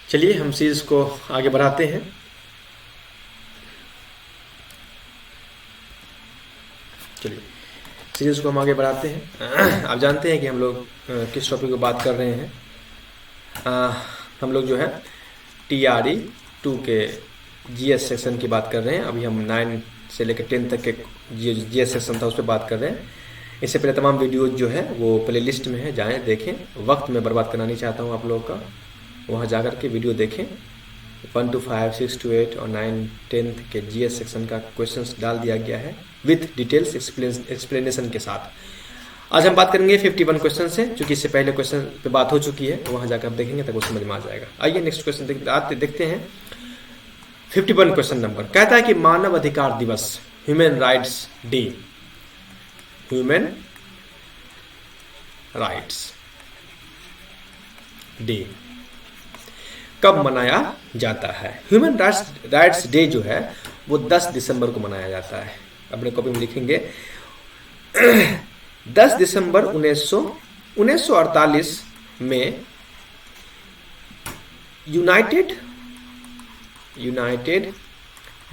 चलिए हम सीरीज को आगे बढ़ाते हैं। चलिए सीरीज को हम आगे बढ़ाते हैं। आप जानते हैं कि हम लोग किस टॉपिक को बात कर रहे हैं। हम लोग जो है TRE 2 के GS सेक्शन की बात कर रहे हैं। अभी हम 9 से लेकर 10 तक के GS सेक्शन था उस पर बात कर रहे हैं। इससे पहले तमाम वीडियोज जो है वो प्ले लिस्ट में है, जाएँ देखें। वक्त मैं बर्बाद करना नहीं चाहता हूँ आप लोगों का, वहाँ जाकर के वीडियो देखें। 1 to 5, 6 to 8 और 9, 10 के GS सेक्शन का क्वेश्चंस डाल दिया गया है विथ डिटेल्स एक्सप्लेनेशन के साथ। आज हम बात करेंगे 51 क्वेश्चन से, क्योंकि इससे पहले क्वेश्चन पे बात हो चुकी है, तो वहाँ जाकर आप देखेंगे तब वो समझ में आ जाएगा। आइए नेक्स्ट क्वेश्चन देखते हैं। 51 क्वेश्चन नंबर कहता है कि मानव अधिकार दिवस, human rights day, human rights day कब मनाया जाता है। ह्यूमन राइट्स डे जो है वो 10 दिसंबर को मनाया जाता है। अपने कॉपी में लिखेंगे 10 दिसंबर 1948 में यूनाइटेड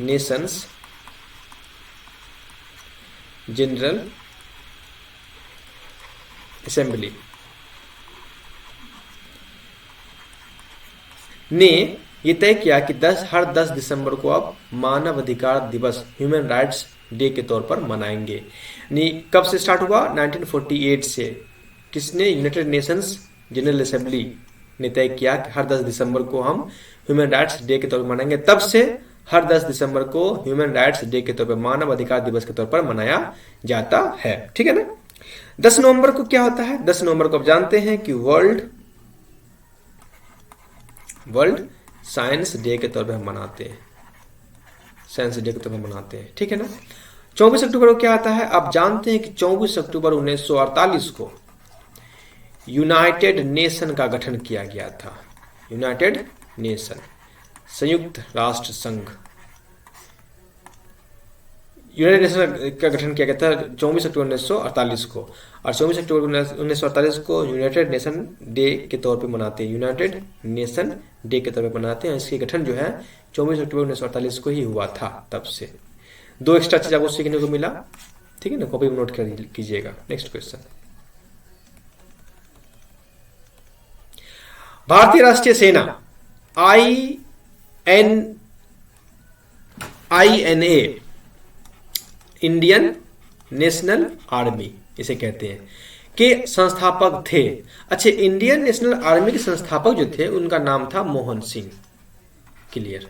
नेशंस जनरल असेंबली ने ये तय किया कि हर 10 दिसंबर को अब मानव अधिकार दिवस, ह्यूमन राइट्स डे के तौर पर मनाएंगे। कब से स्टार्ट हुआ? 1948 से। किसने? यूनाइटेड नेशंस जनरल असेंबली ने तय किया कि हर 10 दिसंबर को हम ह्यूमन राइट्स डे के तौर पर मनाएंगे। तब से हर 10 दिसंबर को ह्यूमन राइट्स डे के तौर पर, मानव अधिकार दिवस के तौर पर मनाया जाता है। ठीक है ना। 10 नवंबर को क्या होता है? 10 नवंबर को आप जानते हैं कि वर्ल्ड साइंस डे के तौर पे हम मनाते हैं, साइंस डे के तौर पे मनाते हैं। ठीक है ना। 24 अक्टूबर को क्या आता है? आप जानते हैं कि 24 अक्टूबर 1948 को यूनाइटेड नेशन का गठन किया गया था। यूनाइटेड नेशन, संयुक्त राष्ट्र संघ, यूनाइटेड नेशन का गठन किया गया था 24 अक्टूबर 1948 को। और 24 अक्टूबर 1948 को यूनाइटेड नेशन डे के तौर पे मनाते हैं, यूनाइटेड नेशन डे के तौर पे मनाते हैं। इसके गठन जो है 24 अक्टूबर 1948 को ही हुआ था। तब से 2 एक्स्ट्रा चीज आपको सीखने को मिला। ठीक है ना, कॉपी में नोट कर कीजिएगा। नेक्स्ट क्वेश्चन, भारतीय राष्ट्रीय सेना INA, इंडियन नेशनल आर्मी इसे कहते हैं, के संस्थापक थे। अच्छा, इंडियन नेशनल आर्मी के संस्थापक जो थे उनका नाम था मोहन सिंह। क्लियर,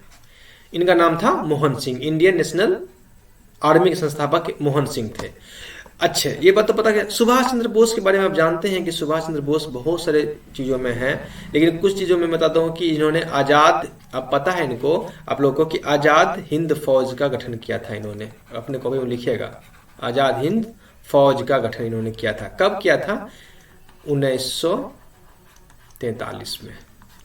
इनका नाम था Mohan Singh. Indian national army के संस्थापक मोहन सिंह थे। अच्छा, ये बात तो पता है। सुभाष चंद्र बोस के बारे में आप जानते हैं कि सुभाष चंद्र बोस बहुत सारे चीजों में हैं, लेकिन कुछ चीजों में बताता हूं कि इन्होंने आजाद, अब पता है इनको, आप लोगों को, कि आजाद हिंद फौज का गठन किया था इन्होंने। अपने कॉपी में लिखिएगा, आजाद हिंद फौज का गठन इन्होंने किया था। कब किया था? 1943 में।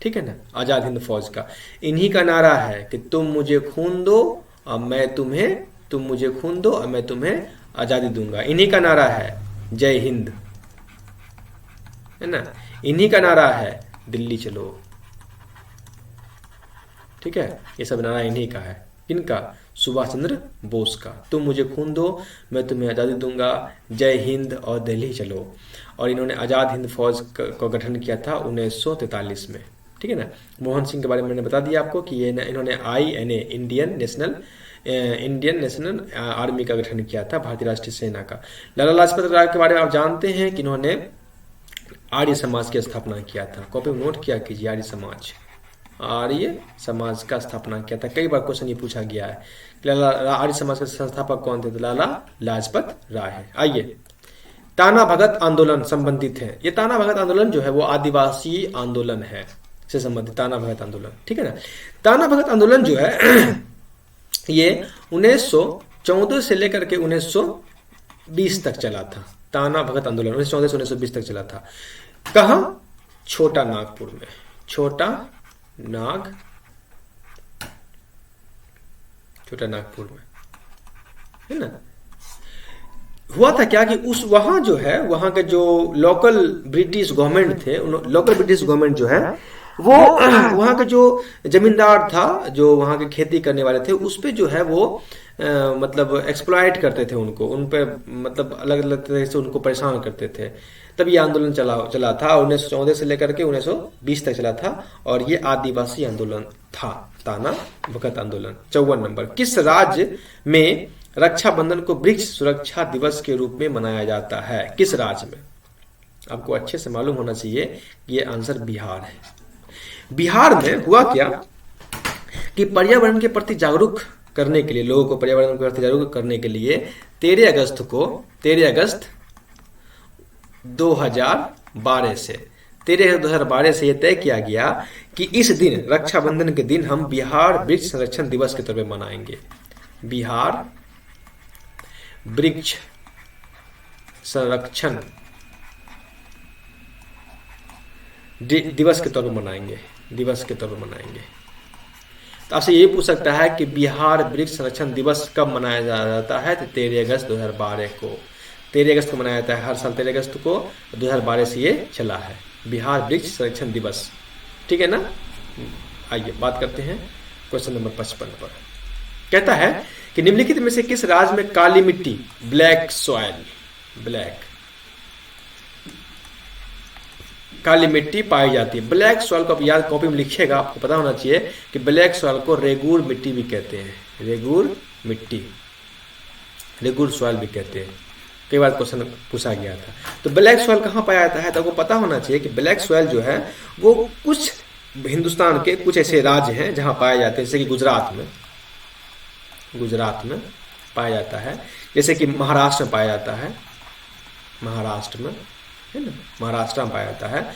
ठीक है ना, आजाद हिंद फौज का। इन्हीं का नारा है कि तुम मुझे खून दो और मैं तुम्हें, तुम मुझे खून दो और मैं तुम्हें आजादी दूंगा। इन्हीं का नारा है जय हिंद, है ना। इन्हीं का नारा है दिल्ली चलो। ठीक है, ये सब नारा इन्हीं का है। इनका, सुभाष चंद्र बोस का। तुम मुझे खून दो, मैं तुम्हें आजादी दूंगा, जय हिंद और दिल्ली चलो। और इन्होंने आजाद हिंद फौज का गठन किया था 1943 में। ठीक है ना। मोहन सिंह के बारे में मैंने बता दिया आपको कि ये इन्होंने INA, इंडियन नेशनल आर्मी का गठन किया था, भारतीय राष्ट्रीय सेना का। लाला लाजपत राय के बारे में आप जानते हैं कि इन्होंने आर्य समाज की स्थापना किया था। कॉपी में नोट किया कीजिए, आर्य समाज का स्थापना किया था। कई बार क्वेश्चन ये पूछा गया है, आर्य समाज के संस्थापक कौन थे? तो लाला लाजपत राय है। आइए, ताना भगत आंदोलन संबंधित है। ये ताना भगत आंदोलन जो है वो आदिवासी आंदोलन है से संबंधित, ताना भगत आंदोलन। ठीक है ना। ताना भगत आंदोलन जो है ये 1914 से लेकर के 1920 तक चला था। ताना भगत आंदोलन 1914 से 1920 तक चला था। कहाँ? छोटा नागपुर में। छोटा नागपुर में, है ना। हुआ था क्या कि उस वहां जो है, वहां के जो लोकल ब्रिटिश गवर्नमेंट थे, लोकल ब्रिटिश गवर्नमेंट जो है वो वहाँ का जो जमींदार था, जो वहाँ के खेती करने वाले थे, उस पे जो है वो मतलब एक्सप्लॉइट करते थे उनको, उन पे मतलब अलग अलग तरह से उनको परेशान करते थे। तब ये आंदोलन चला चला था, 1914 से लेकर के 1920 तक चला था, और ये आदिवासी आंदोलन था, ताना भगत आंदोलन। 54 नंबर, किस राज्य में रक्षाबंधन को वृक्ष सुरक्षा दिवस के रूप में मनाया जाता है? किस राज्य में? आपको अच्छे से मालूम होना चाहिए, ये आंसर बिहार है। बिहार में हुआ क्या कि पर्यावरण के प्रति जागरूक करने के लिए, लोगों को पर्यावरण के प्रति जागरूक करने के लिए 13 अगस्त 2012 से 13 से यह तय किया गया कि इस दिन, रक्षाबंधन के दिन, हम बिहार वृक्ष संरक्षण दिवस के तौर पर मनाएंगे। बिहार वृक्ष संरक्षण दिवस के तौर पर मनाएंगे, दिवस के तौर पर मनाएंगे। तो आपसे ये पूछ सकता है कि बिहार वृक्ष संरक्षण दिवस कब मनाया जाता है? तो 13 अगस्त 2012 को, 13 अगस्त को मनाया जाता है हर साल। 13 अगस्त को 2012 से ये चला है, बिहार वृक्ष संरक्षण दिवस। ठीक है ना? आइए बात करते हैं क्वेश्चन नंबर 55 पर। कहता है कि निम्नलिखित में से किस राज्य में काली मिट्टी, ब्लैक सॉइल, ब्लैक काली मिट्टी पाई जाती है? ब्लैक सॉइल को आप याद कॉपी में लिखिएगा, आपको पता होना चाहिए कि ब्लैक सॉइल को रेगूर मिट्टी भी कहते हैं, रेगूर मिट्टी, रेगूर सॉइल भी कहते हैं। कई बार क्वेश्चन पूछा गया था। तो ब्लैक सॉइल कहाँ पाया जाता है? तो आपको पता होना चाहिए कि ब्लैक सॉइल जो है वो कुछ हिंदुस्तान के कुछ ऐसे राज्य हैं जहाँ पाए जाते हैं, जैसे कि गुजरात में पाया जाता है, जैसे कि महाराष्ट्र में पाया जाता है, महाराष्ट्र में, है ना, महाराष्ट्र में पाया जाता है,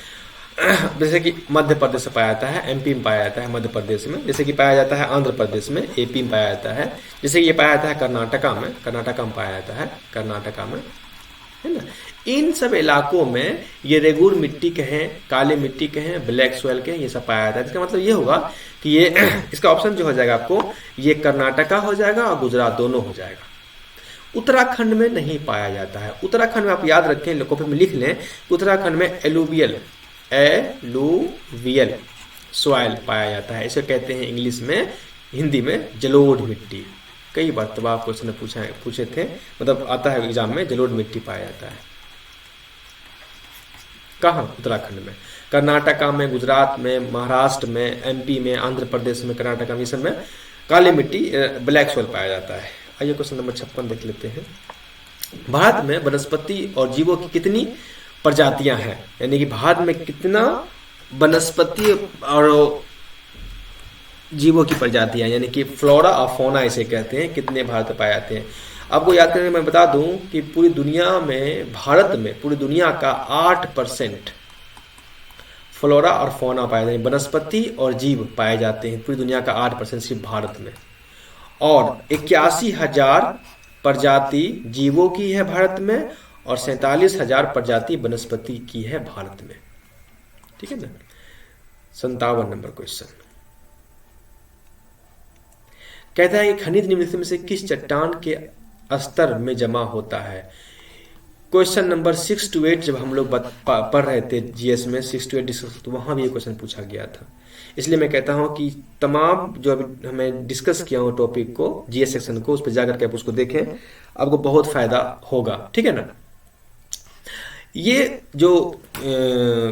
जैसे कि मध्य प्रदेश में पाया जाता है, एमपी में पाया जाता है, मध्य प्रदेश में, जैसे कि पाया जाता है आंध्र प्रदेश में, एपी में पाया जाता है, जैसे कि ये पाया जाता है कर्नाटका में पाया जाता है, कर्नाटका में, है ना। इन सब इलाकों में ये रेगूर मिट्टी कहें, काली मिट्टी कहें, ब्लैक सॉइल कहें, ये सब पाया जाता है। इसका मतलब ये होगा कि ये इसका ऑप्शन जो हो जाएगा आपको, ये कर्नाटका हो जाएगा और गुजरात दोनों हो जाएगा। उत्तराखंड में नहीं पाया जाता है। उत्तराखंड में आप याद रखें, कॉपी में लिख लें, उत्तराखंड में एलुवियल सॉइल पाया जाता है। इसे कहते हैं इंग्लिश में, हिंदी में जलोढ़ मिट्टी। कई बार तब आप क्वेश्चन पूछे थे, मतलब आता है एग्जाम में, जलोढ़ मिट्टी पाया जाता है। कहाँ? उत्तराखंड में, कर्नाटका में, गुजरात में, महाराष्ट्र में, एमपी में, आंध्र प्रदेश में, कर्नाटका में, सब में काली मिट्टी, ब्लैक सॉइल पाया जाता है। आइए क्वेश्चन नंबर 56 देख लेते हैं। भारत में वनस्पति और जीवों की कितनी प्रजातियां हैं? यानी कि भारत में कितना वनस्पति और जीवों की प्रजातियां, यानी कि फ्लोरा और फौना इसे कहते हैं, कितने भारत में पाए जाते हैं? आपको याद करने मैं बता दूं कि पूरी दुनिया में, भारत में पूरी दुनिया का 8% फ्लोरा और फौना पाए जाते हैं, वनस्पति और जीव पाए जाते हैं पूरी दुनिया का 8% सिर्फ भारत में। और 81,000 प्रजाति जीवों की है भारत में, और 47,000 प्रजाति वनस्पति की है भारत में। ठीक है ना? 57 नंबर क्वेश्चन कहता है कि खनिज निम्नलिखित में से किस चट्टान के स्तर में जमा होता है? क्वेश्चन नंबर 6 to 8 जब हम लोग पढ़ रहे थे जीएस में, 6 to 8 डिस्कस, तो वहां भी ये क्वेश्चन पूछा गया था। इसलिए मैं कहता हूं कि तमाम जो अभी हमें डिस्कस किया हूं टॉपिक को, जीएस सेक्शन को, उस पर जाकर के आप उसको देखें, आपको बहुत फायदा होगा। ठीक है ना? ये जो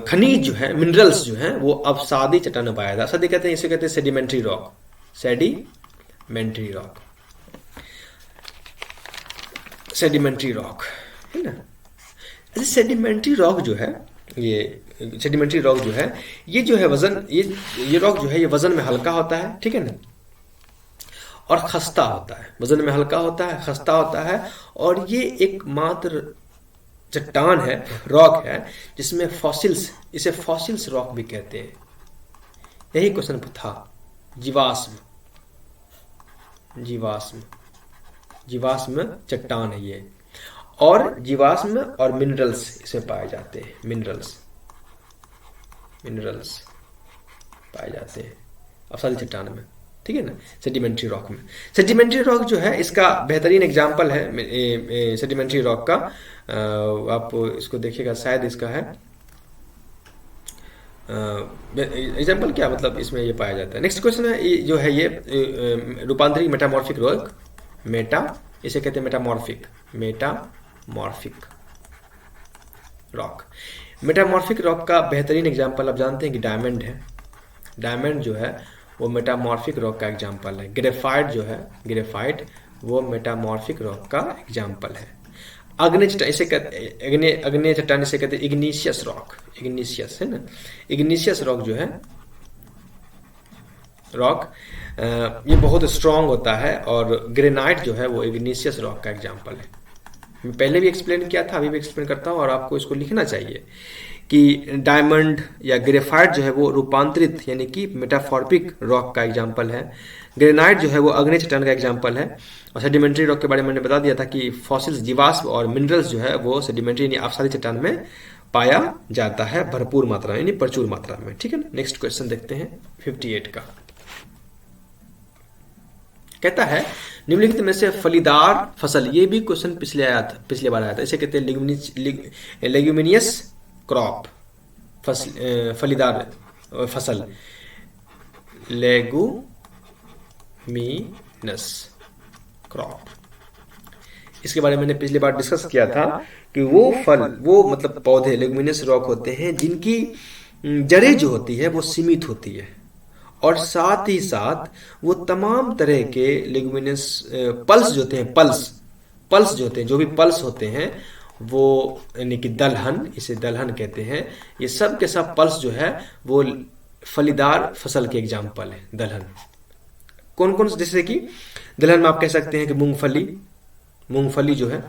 खनिज जो है, मिनरल्स जो है, वो अवसादी चट्टान में पाया था। अवसादी कहते हैं, इसे कहते हैं sedimentary rock, sedimentary rock, sedimentary rock, है ना। सेडिमेंट्री रॉक जो है, ये सेडिमेंट्री रॉक जो है, ये जो है वजन, ये रॉक जो है, ये वजन में हल्का होता है, ठीक है ना, और खस्ता होता है। वजन में हल्का होता है, खस्ता होता है, और ये एकमात्र चट्टान है, रॉक है, जिसमें फॉसिल्स, इसे फॉसिल्स रॉक भी कहते हैं। यही क्वेश्चन था। जीवाश्म, जीवाश्म, जीवाश्म चट्टान है ये, और जीवाश्म और मिनरल्स इसमें पाए जाते हैं। मिनरल्स, मिनरल्स पाए जाते हैं अवसादी चट्टान में, ठीक है ना, सेडिमेंट्री रॉक में। सेडिमेंट्री रॉक जो है, इसका बेहतरीन एग्जाम्पल है सेडिमेंट्री रॉक का। आप इसको देखिएगा, शायद इसका है एग्जाम्पल क्या मतलब इसमें ये पाया जाता है। नेक्स्ट क्वेश्चन है ये जो है ये रूपांतरित मेटामॉर्फिक रॉक, इसे कहते हैं मेटामॉर्फिक रॉक। मेटामॉर्फिक रॉक का बेहतरीन एग्जाम्पल आप जानते हैं कि डायमंड है। डायमंड जो है वो मेटामॉर्फिक रॉक का एग्जाम्पल है। ग्रेफाइट जो है, ग्रेफाइट वो मेटामॉर्फिक रॉक का एग्जाम्पल है। अग्नि चट्टान इसे कहते, अग्नि चट्टान इसे कहते हैं इग्निशियस रॉक, इग्निशियस है ना। इग्निशियस रॉक जो है रॉक ये बहुत स्ट्रांग होता है, और ग्रेनाइट जो है वो इग्निशियस रॉक का एग्जाम्पल है। मैं पहले भी एक्सप्लेन किया था, अभी भी एक्सप्लेन करता हूँ, और आपको इसको लिखना चाहिए कि डायमंड या ग्रेफाइट जो है वो रूपांतरित यानी कि मेटाफॉर्पिक रॉक का एग्जाम्पल है। ग्रेनाइट जो है वो अग्नि चट्टान का एग्जाम्पल है। और सेडिमेंट्री रॉक के बारे में मैंने बता दिया था कि फॉसिल्स, जीवाश्म और मिनरल्स जो है वो सेडिमेंट्री यानी आबशारी चट्टान में पाया जाता है भरपूर मात्रा में, यानी प्रचुर मात्रा में। ठीक है ना। नेक्स्ट क्वेश्चन देखते हैं 58 का। कहता है निम्नलिखित में से फलीदार फसल, ये भी क्वेश्चन पिछले बार आया था। इसे कहते हैं लेग्यूमिनियस क्रॉप, फलीदार फसल, लेगुमिनस क्रॉप। इसके बारे में मैंने पिछली बार डिस्कस किया था कि वो फल, वो मतलब पौधे लेगुमिनस रॉक होते हैं जिनकी जड़ें जो होती है वो सीमित होती है, और साथ ही साथ वो तमाम तरह के लेगुमिनस पल्स जो होते हैं, पल्स जो होते हैं, जो भी पल्स होते हैं वो यानी कि दलहन, इसे दलहन कहते हैं। ये सब के सब पल्स जो है वो फलीदार फसल के एग्जाम्पल है। दलहन कौन कौन, जैसे कि दलहन में आप कह सकते हैं कि मूंगफली जो है,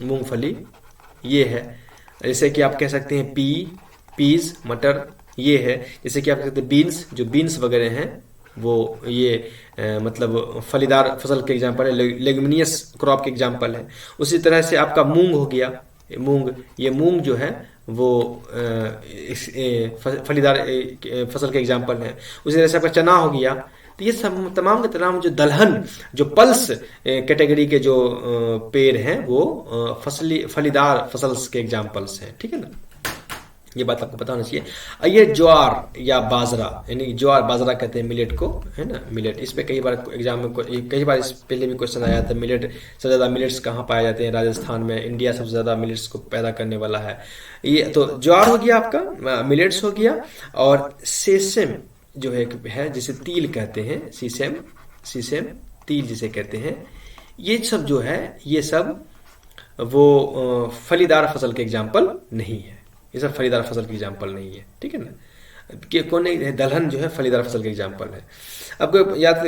मूंगफली ये है। जैसे कि आप कह सकते हैं पीज, मटर ये है। जैसे कि आप कह सकते हैं बीन्स, जो बीन्स वगैरह हैं वो ये मतलब फलीदार फसल के एग्जाम्पल है, लेग्यूमिनियस क्रॉप के एग्जाम्पल है। उसी तरह से आपका मूंग हो गया, ये मूंग जो है वो फलीदार फसल के एग्जाम्पल है। उसी तरह से आपका चना हो गया। तो ये सब तमाम के तमाम जो दलहन, जो पल्स कैटेगरी के जो पेड़ हैं वो फलीदार फसल के एग्जाम्पल्स हैं। ठीक है ना, ये बात आपको पता होना चाहिए। ये ज्वार या बाजरा, यानी ज्वार बाजरा कहते हैं मिलेट को, है ना, मिलेट। इस पे कई बार एग्जाम में कई बार इस पहले भी क्वेश्चन आया था। मिलेट सबसे ज़्यादा मिलेट्स कहाँ पाए जाते हैं? राजस्थान में। इंडिया सबसे ज़्यादा मिलेट्स को पैदा करने वाला है। ये तो ज्वार हो गया आपका, मिलेट्स हो गया। और सेसम जो है जिसे तिल कहते हैं, सीसेम तिल जिसे कहते हैं, ये सब जो है ये सब वो फलीदार फसल के एग्जाम्पल नहीं है। ये सब फलीदार फसल की एग्जाम्पल नहीं है। ठीक है ना, कि कौन दलहन जो है फलीदार फसल के एग्जाम्पल है। आपको याद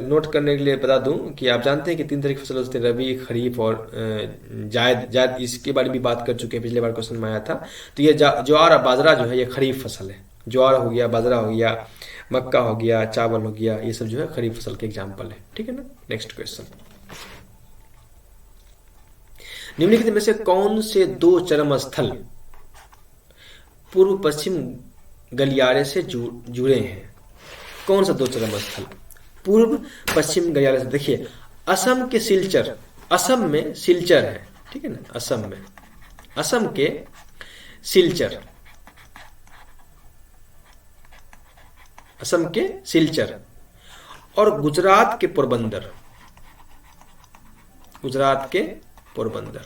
नोट करने के लिए बता दूं कि आप जानते हैं कि 3 तरह की फसल होती है, रबी, खरीफ और जायद। इसके बारे में भी बात कर चुके हैं, पिछले बार क्वेश्चन में आया था। तो ये ज्वार और बाजरा जो है ये खरीफ फसल है। ज्वार हो गया, बाजरा हो गया, मक्का हो गया, चावल हो गया, ये सब जो है खरीफ फसल के एग्जाम्पल है। ठीक है ना। नेक्स्ट क्वेश्चन, निम्नलिखित में से कौन से 2 चरम स्थल पूर्व पश्चिम गलियारे से जुड़े हैं? कौन सा 2 चरम स्थल पूर्व पश्चिम गलियारे से? देखिए, असम के सिलचर, असम में सिलचर है। ठीक है ना, असम में, असम के सिलचर, असम के सिलचर, और गुजरात के पोरबंदर, गुजरात के पोरबंदर,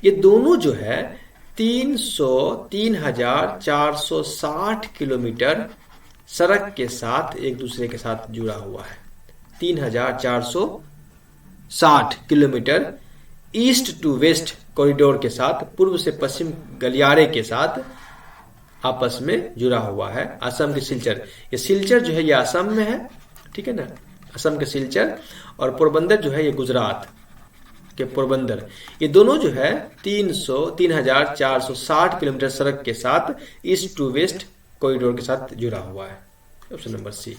ये दोनों जो है 3,460 किलोमीटर सड़क के साथ एक दूसरे के साथ जुड़ा हुआ है। 3,460 kilometer east to west corridor के साथ, पूर्व से पश्चिम गलियारे के साथ आपस में जुड़ा हुआ है। असम के सिलचर, ये सिलचर जो है ये असम में है। ठीक है ना, असम के सिलचर, और पोरबंदर जो है ये गुजरात के पोरबंदर, ये दोनों जो है 3,460 किलोमीटर सड़क के साथ ईस्ट टू वेस्ट कॉरिडोर के साथ जुड़ा हुआ है। Option number C.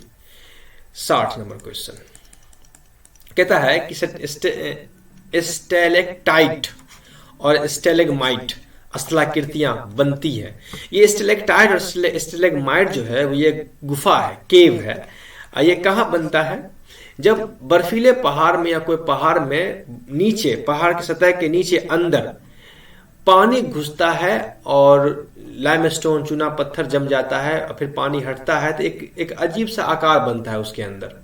60 number question कहता है कि स्टेलेक्टाइट और स्टेलेगमाइट स्थलाकृतियां बनती है। ये स्टेलेक्टाइट और स्टेलेगमाइट जो है वो ये गुफा है, केव है। ये कहाँ बनता है? जब बर्फीले पहाड़ में या कोई पहाड़ में नीचे, पहाड़ की सतह के नीचे अंदर पानी घुसता है और लाइमस्टोन चूना पत्थर जम जाता है और फिर पानी हटता है तो एक अजीब सा आकार बनता है उसके अंदर।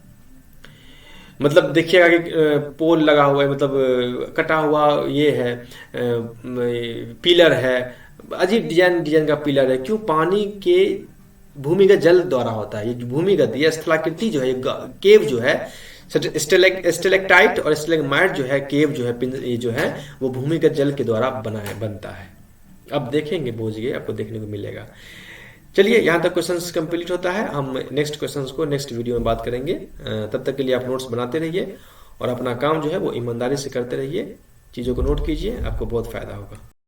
मतलब देखिएगा कि पोल लगा हुआ है, मतलब कटा हुआ ये है, पिलर है, अजीब डिजाइन डिजाइन का पिलर है। क्यों? पानी के भूमिगत जल द्वारा होता है। ये भूमिगत, ये स्थलाकृति जो है, केव जो है, स्टेलेक्टाइट और स्टेलेगमाइट जो है, केव जो है, ये जो है वो भूमिगत जल के द्वारा बनता है। अब देखेंगे, बोझिए आपको देखने को मिलेगा। चलिए, यहाँ तक क्वेश्चंस कंप्लीट होता है। हम नेक्स्ट क्वेश्चंस को नेक्स्ट वीडियो में बात करेंगे। तब तक के लिए आप नोट्स बनाते रहिए और अपना काम जो है वो ईमानदारी से करते रहिए। चीज़ों को नोट कीजिए, आपको बहुत फायदा होगा।